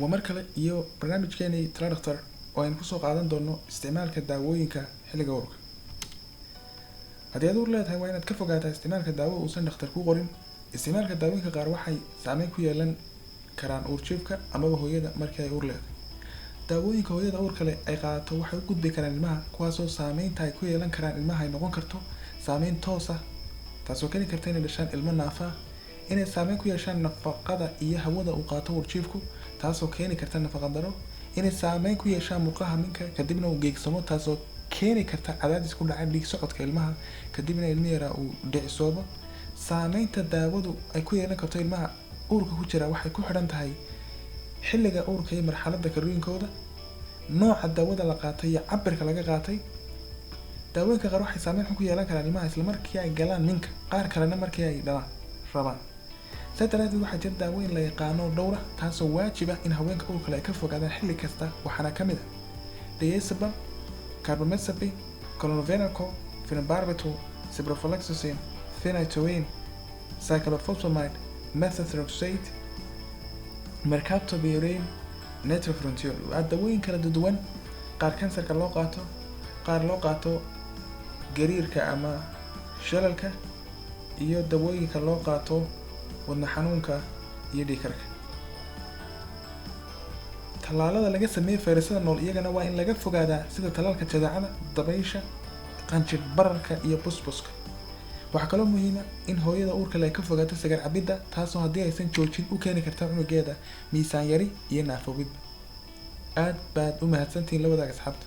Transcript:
ومركله iyo barnaamijkeeni tala dhakhtar oo aynu kusoo qaadan doono isticmaalka daawooyinka xilliga uurka. haddii aad uur leedahay waa inaad ka fogaataa isticmaalka daawo uusan dhakhtar ku qorin. isticmaalka daawooyinka qaar waxay saameyn ku yeelan karaan uurjiifka amaba hooyada markii ay uur leedahay. daawooyinka hooyada uurka leh ay qaadato waxay u gudbi karaan ilmaha, kuwaasoo saameynta ay ku yeelan karaan ilmaha ay noqon karto saameyn toos ah, taasoo keeni karta inay dhashaan ilmo naafa ah, inay saameyn ku yeeshaan nafaqada iyo hawada uu qaato uurjiifku, taasoo keeni karta nafaqa daro, inay saameyn ku yeeshaan murqaha minka kadibna uu geegsamo, taasoo keeni karta cadaadis ku dhaca dhiig socodka ilmaha kadibna ilmo yaraa uu dhicisoobo. saameynta daawadu ay ku yeelan karto ilmaha uurka ku jira waxay ku xidhan tahay xilliga uurka iyo marxaladda koriinkooda, nooca daawada la qaatay iyo cabirka laga qaatay. daawooyinka qaar waxay saameyn ku yeelan karaan ilmaha isla markii ay galaan minka, qaar kalena markii ay dhalaan rabaan. sidaa daraadeed waxaa jira daawooyin la yaqaano dhowr ah, taasoo waajib ah in haweenka uurka leh ay ka fogaadaan xilli kasta. waxaana ka mid ah diazepam, carbamazepine, clonazepam, phenobarbital, ciprofloxacin, phenytoin, cyclophosphamide, methotrexate, mercaptopurine, nitrofurantoin. waa daawooyin kala duwan, qaar kansarka loo qaato, qaar loo qaato gariirka ama shalalka, iyo daawooyinka loo qaato wadna xanuunka iyo dhiig karka. tallaalada laga sameeyay fayrasyada nool iyagana waa in laga fogaadaa, sida tallaalka jadeecada, dabaysha, qanjidh bararka iyo busbuska. waxaa kaloo muhiima in hooyada uurka leh ay ka fogaato sigaar cabidda, taasoo haddii aysan joojin u keeni karta cunugeeda miisaan yari iyo naafoobid. aad baad u mahadsantihiin la wadaaga asxaabta.